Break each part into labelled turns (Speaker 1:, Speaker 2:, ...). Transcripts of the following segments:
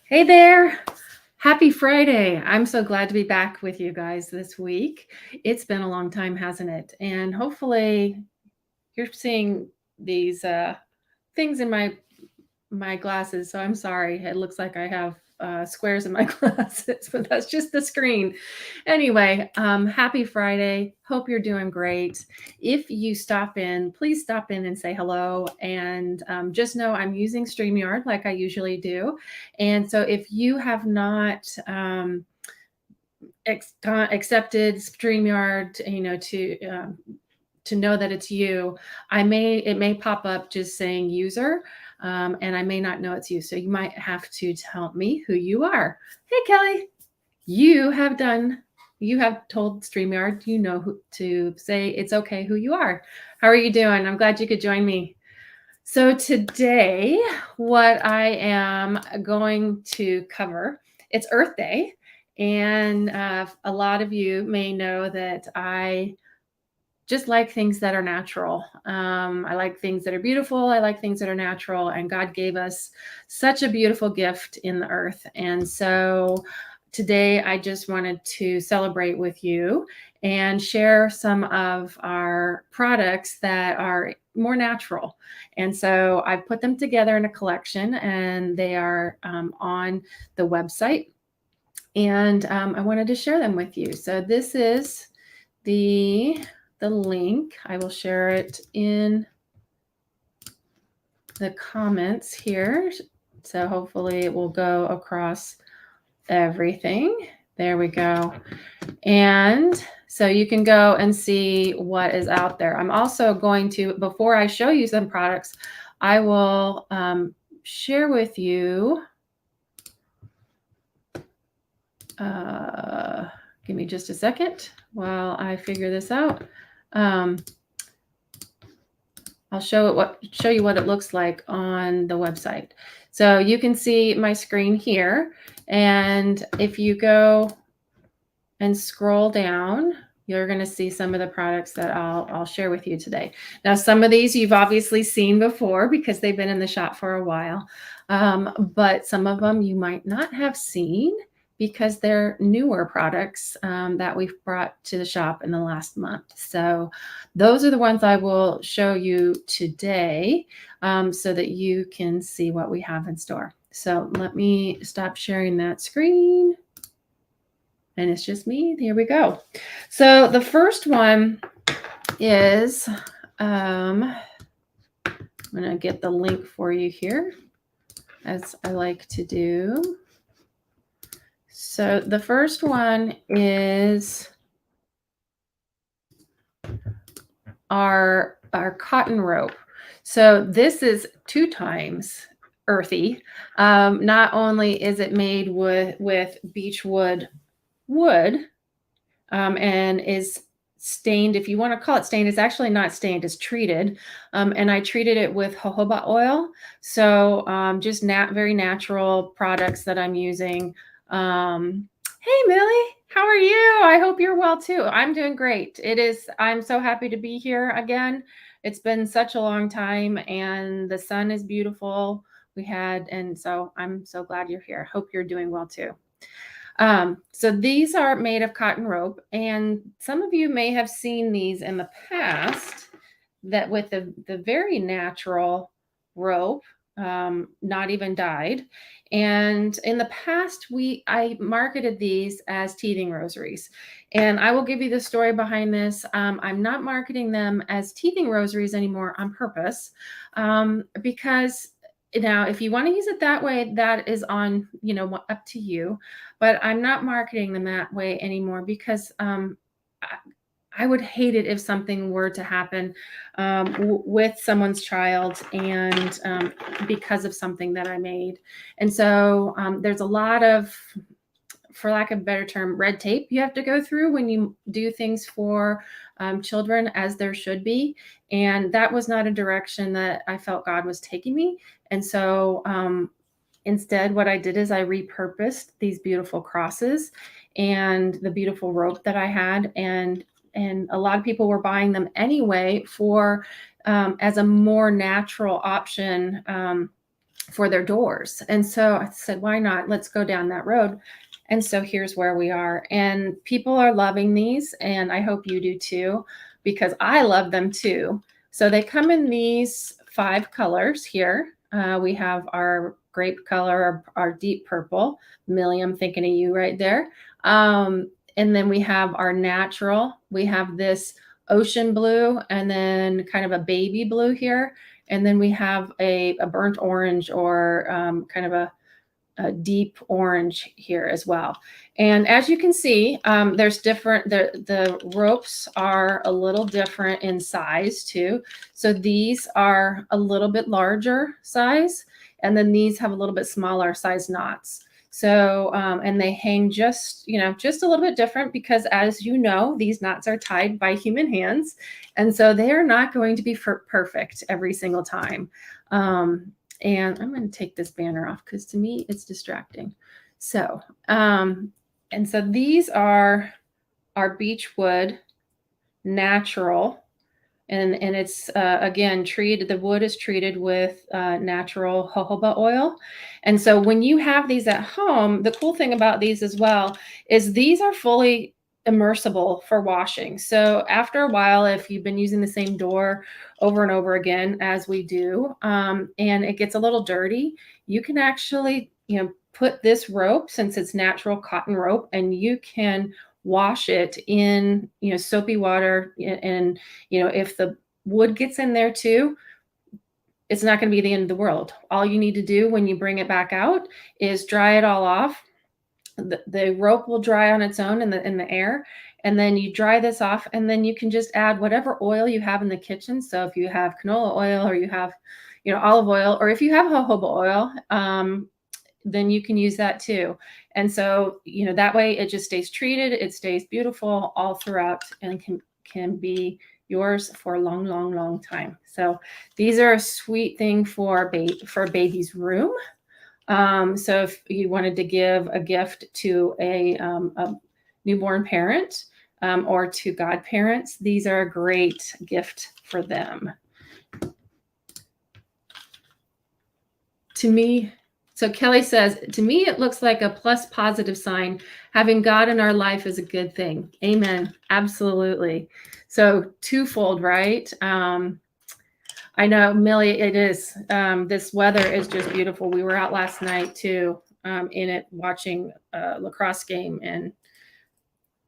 Speaker 1: Hey there. Happy Friday. I'm so glad to be back with you guys this week. It's been a long time, hasn't it? And hopefully you're seeing these things in my glasses. So I'm sorry. It looks like I have squares in my glasses, but that's just the screen. Anyway, happy Friday. Hope you're doing great. If you stop in, please stop in and say hello. And just know I'm using StreamYard like I usually do. And so if you have not accepted StreamYard, to know that it's you, it may pop up just saying user, and I may not know it's you. So you might have to tell me who you are. Hey, Kelly, you have told StreamYard you know who to say it's okay who you are. How are you doing? I'm glad you could join me. So today, what I am going to cover, it's Earth Day, and a lot of you may know that I just like things that are natural. I like things that are beautiful. I like things that are natural. And God gave us such a beautiful gift in the earth. And so today I just wanted to celebrate with you and share some of our products that are more natural. And so I've put them together in a collection, and they are on the website. And I wanted to share them with you. So this is the link. I will share it in the comments here. So hopefully it will go across everything. There we go. And so you can go and see what is out there. I'm also going to, before I show you some products, I will share with you. Give me just a second while I figure this out. I'll show you what it looks like on the website. So you can see my screen here, and if you go and scroll down, you're going to see some of the products that I'll share with you today. Now, some of these you've obviously seen before because they've been in the shop for a while, but some of them you might not have seen because they're newer products that we've brought to the shop in the last month. So those are the ones I will show you today so that you can see what we have in store. So let me stop sharing that screen. And it's just me. Here we go. So the first one is, I'm going to get the link for you here, as I like to do. So the first one is our cotton rope. So this is 2 times earthy. Not only is it made with beechwood wood and is stained, if you want to call it stained, it's actually not stained, it's treated. And I treated it with jojoba oil. So just very natural products that I'm using. Hey, Millie, how are you? I hope you're well too. I'm doing great. I'm so happy to be here again. It's been such a long time, and the sun is beautiful. And so I'm so glad you're here. Hope you're doing well too. So these are made of cotton rope, and some of you may have seen these in the past that with the very natural rope, not even dyed. And in the past, I marketed these as teething rosaries, and I will give you the story behind this. I'm not marketing them as teething rosaries anymore on purpose, because now, if you want to use it that way, that is on, up to you. But I'm not marketing them that way anymore because I would hate it if something were to happen with someone's child and because of something that I made. And so there's a lot of, for lack of a better term, red tape you have to go through when you do things for children, as there should be. And that was not a direction that I felt God was taking me. And so instead, what I did is I repurposed these beautiful crosses and the beautiful rope that I had. And a lot of people were buying them anyway for as a more natural option for their doors. And so I said, why not? Let's go down that road. And so here's where we are. And people are loving these, and I hope you do too, because I love them too. So they come in these 5 colors here. We have our grape color, our deep purple. Millie, I'm thinking of you right there. And then we have our natural. We have this ocean blue, and then kind of a baby blue here. And then we have a burnt orange, or kind of a deep orange here as well. And as you can see, there's different, the ropes are a little different in size too. So these are a little bit larger size, and then these have a little bit smaller size knots. So, and they hang just, just a little bit different, because as you know, these knots are tied by human hands. And so they are not going to be perfect every single time. And I'm going to take this banner off because to me it's distracting. So, and so these are our beechwood natural. And it's, again, treated, the wood is treated with natural jojoba oil. And so when you have these at home, the cool thing about these as well is these are fully immersible for washing. So after a while, if you've been using the same door over and over again, as we do, and it gets a little dirty, you can actually, put this rope, since it's natural cotton rope, and you can wash it in, soapy water. And, if the wood gets in there too, it's not going to be the end of the world. All you need to do when you bring it back out is dry it all off. The rope will dry on its own in the air. And then you dry this off, and then you can just add whatever oil you have in the kitchen. So if you have canola oil, or you have, olive oil, or if you have jojoba oil, then you can use that too. And so, that way it just stays treated. It stays beautiful all throughout, and can be yours for a long, long, long time. So these are a sweet thing for a baby's room. So if you wanted to give a gift to a newborn parent, or to godparents, these are a great gift for them. To me, so Kelly says, to me, it looks like a plus positive sign. Having God in our life is a good thing. Amen. Absolutely. So twofold, right? I know, Millie, it is. This weather is just beautiful. We were out last night too, in it, watching a lacrosse game, and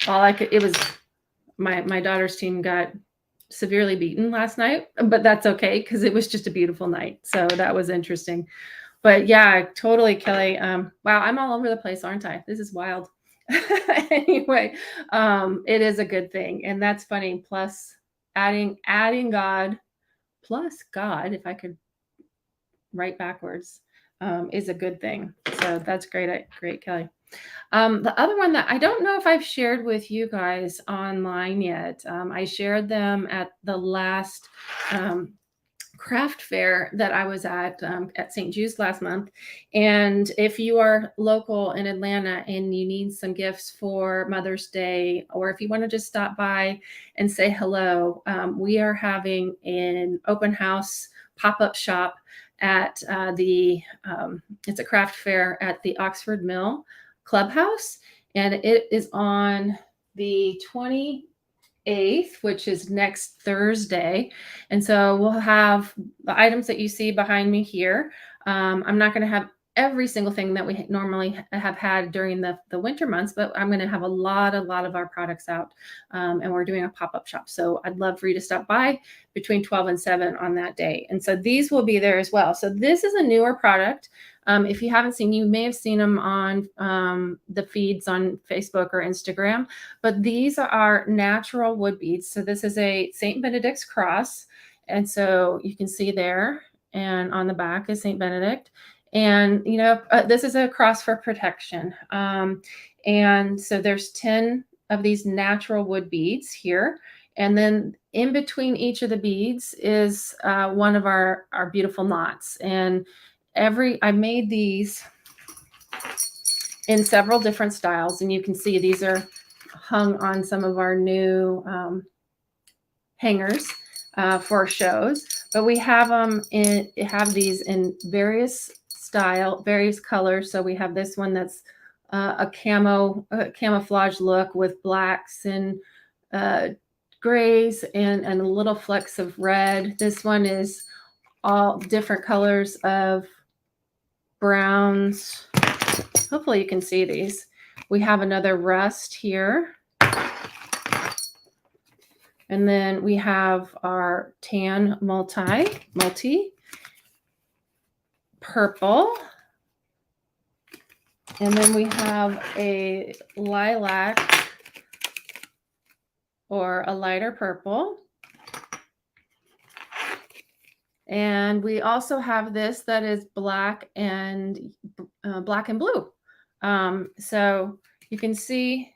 Speaker 1: it was, my daughter's team got severely beaten last night, but that's okay, because it was just a beautiful night. So that was interesting. But yeah, totally, Kelly. Wow, I'm all over the place, aren't I? This is wild. Anyway, it is a good thing. And that's funny. Plus adding God, plus God, if I could write backwards, is a good thing. So that's great, Kelly. The other one that I don't know if I've shared with you guys online yet, I shared them at the last craft fair that I was at St. Jude's last month. And if you are local in Atlanta and you need some gifts for Mother's Day, or if you want to just stop by and say hello, we are having an open house pop-up shop at it's a craft fair at the Oxford Mill Clubhouse. And it is on the 28th, which is next Thursday. And so we'll have the items that you see behind me here. I'm not going to have every single thing that we normally have had during the winter months, but I'm going to have a lot of our products out, and we're doing a pop-up shop. So I'd love for you to stop by between 12 and 7 on that day. And so these will be there as well. So this is a newer product. If you haven't seen, you may have seen them on the feeds on Facebook or Instagram, but these are natural wood beads. So this is a St. Benedict's cross. And so you can see there, and on the back is St. Benedict. And, this is a cross for protection. And so there's 10 of these natural wood beads here. And then in between each of the beads is one of our beautiful knots. And I made these in several different styles. And you can see these are hung on some of our new hangers for shows. But we have these in various style, various colors. So we have this one that's a camouflage look with blacks and grays and little flecks of red. This one is all different colors of browns. Hopefully you can see these. We have another rust here. And then we have our tan multi purple. And then we have a lilac or a lighter purple. And we also have this that is black and blue. So you can see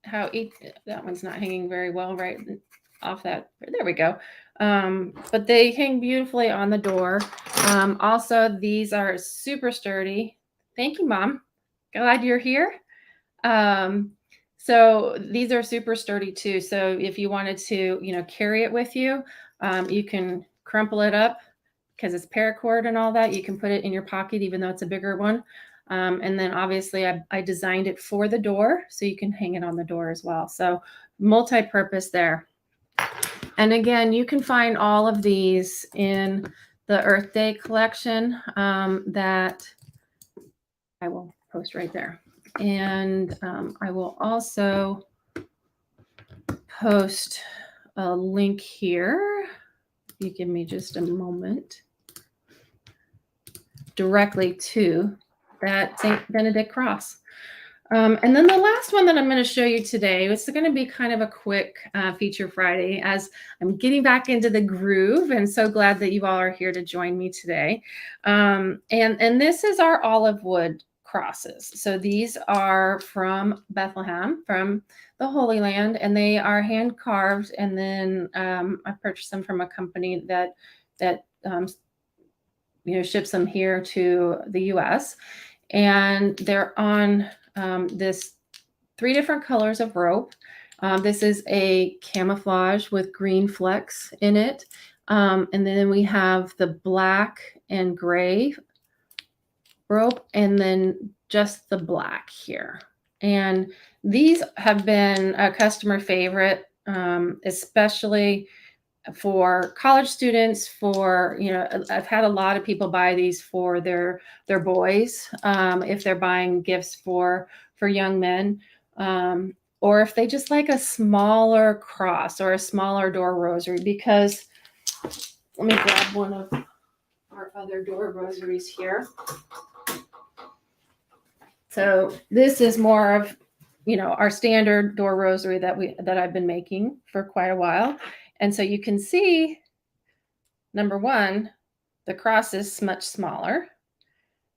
Speaker 1: how that one's not hanging very well right off that. There we go. But they hang beautifully on the door. Also, these are super sturdy. Thank you, Mom. Glad you're here. So these are super sturdy too. So if you wanted to, carry it with you, you can crumple it up because it's paracord and all that. You can put it in your pocket, even though it's a bigger one. And then obviously I designed it for the door, so you can hang it on the door as well. So multi-purpose there. And again, you can find all of these in the Earth Day collection that I will post right there. And I will also post a link here. If you give me just a moment, directly to that St. Benedict cross. And then the last one that I'm going to show you today, it's going to be kind of a quick Feature Friday as I'm getting back into the groove, and so glad that you all are here to join me today. And this is our olive wood crosses. So these are from Bethlehem, from the Holy Land, and they are hand carved. And then I purchased them from a company that ships them here to the U.S. And they're on this 3 different colors of rope. This is a camouflage with green flecks in it. And then we have the black and gray rope, and then just the black here. And these have been a customer favorite, especially for college students. I've had a lot of people buy these for their boys, if they're buying gifts for young men, or if they just like a smaller cross or a smaller door rosary. Because let me grab one of our other door rosaries here. So this is more of our standard door rosary that I've been making for quite a while. And so you can see, number one, the cross is much smaller.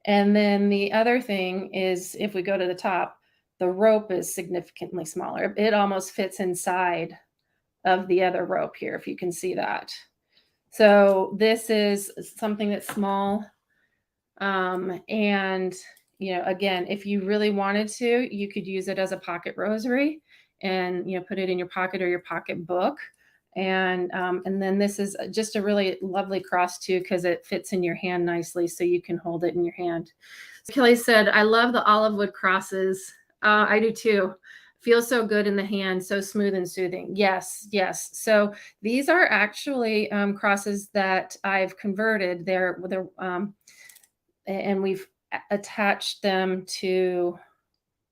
Speaker 1: And then the other thing is, if we go to the top, the rope is significantly smaller. It almost fits inside of the other rope here, if you can see that. So this is something that's small. And, again, if you really wanted to, you could use it as a pocket rosary and, put it in your pocket or your pocket book. And then this is just a really lovely cross too, because it fits in your hand nicely, so you can hold it in your hand. So Kelly said, I love the olive wood crosses. I do too. Feels so good in the hand, so smooth and soothing. Yes. So these are actually crosses that I've converted. They're and we've attached them to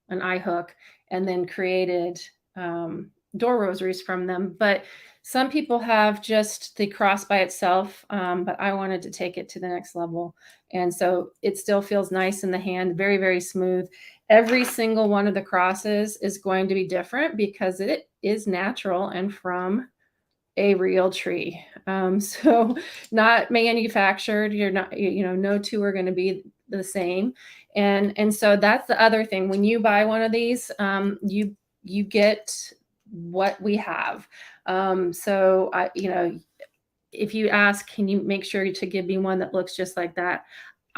Speaker 1: an eye hook and then created door rosaries from them. But some people have just the cross by itself, but I wanted to take it to the next level. And so it still feels nice in the hand, very, very smooth. Every single one of the crosses is going to be different because it is natural and from a real tree. So not manufactured. You're not, no two are going to be the same. And so that's the other thing. When you buy one of these, you get what we have. So if you ask, can you make sure to give me one that looks just like that?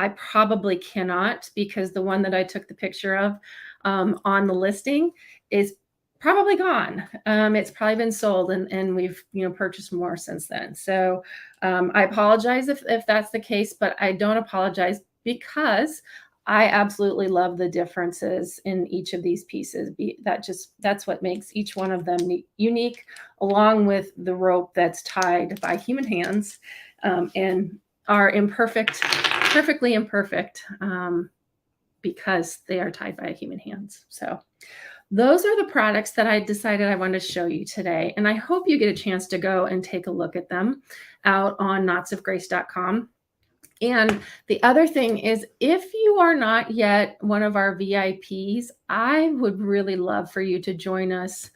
Speaker 1: I probably cannot, because the one that I took the picture of on the listing is probably gone. It's probably been sold, and we've purchased more since then. So I apologize if that's the case, but I don't apologize, because I absolutely love the differences in each of these pieces. That's what makes each one of them unique, along with the rope that's tied by human hands, and are perfectly imperfect, because they are tied by human hands. So those are the products that I decided I wanted to show you today. And I hope you get a chance to go and take a look at them out on knotsofgrace.com. And the other thing is, if you are not yet one of our VIPs, I would really love for you to join us.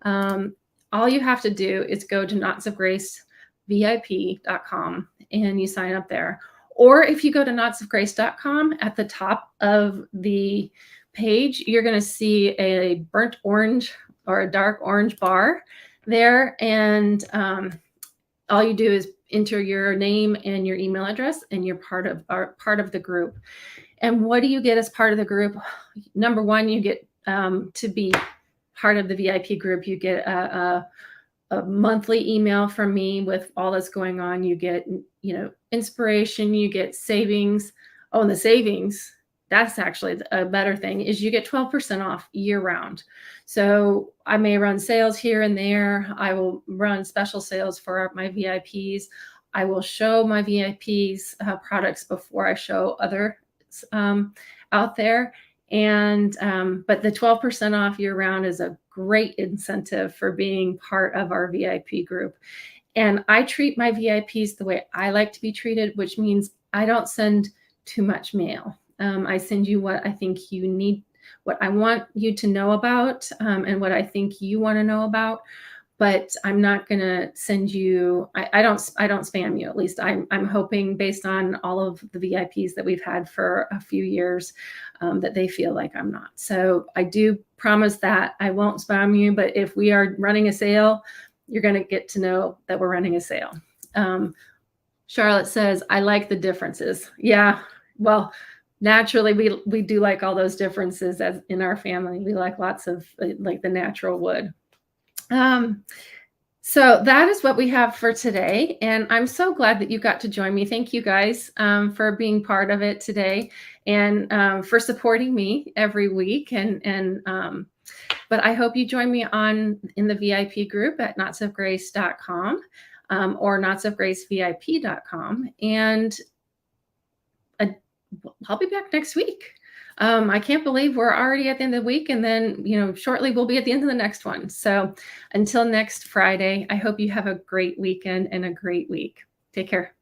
Speaker 1: All you have to do is go to knotsofgracevip.com and you sign up there. Or if you go to knotsofgrace.com, at the top of the page, you're going to see a burnt orange or a dark orange bar there. And all you do is enter your name and your email address, and you're part of the group. And what do you get as part of the group? Number one, you get to be part of the VIP group. You get a monthly email from me with all that's going on. You get, inspiration. You get savings. Oh, and the savings, that's actually a better thing, is you get 12% off year round. So I may run sales here and there. I will run special sales for my VIPs. I will show my VIPs products before I show others out there. And but the 12% off year round is a great incentive for being part of our VIP group. And I treat my VIPs the way I like to be treated, which means I don't send too much mail. I send you what I think you need, what I want you to know about, and what I think you want to know about. But I'm not going to send you, I don't spam you. At least I'm hoping, based on all of the VIPs that we've had for a few years, that they feel like I'm not. So I do promise that I won't spam you, but if we are running a sale, you're going to get to know that we're running a sale. Charlotte says, I like the differences. Yeah, well, naturally, we do like all those differences as in our family. We like lots of like the natural wood. So that is what we have for today. And I'm so glad that you got to join me. Thank you guys for being part of it today, and for supporting me every week. But I hope you join me in the VIP group at knotsofgrace.com or knotsofgracevip.com. And I'll be back next week. I can't believe we're already at the end of the week, and then, shortly we'll be at the end of the next one. So until next Friday, I hope you have a great weekend and a great week. Take care.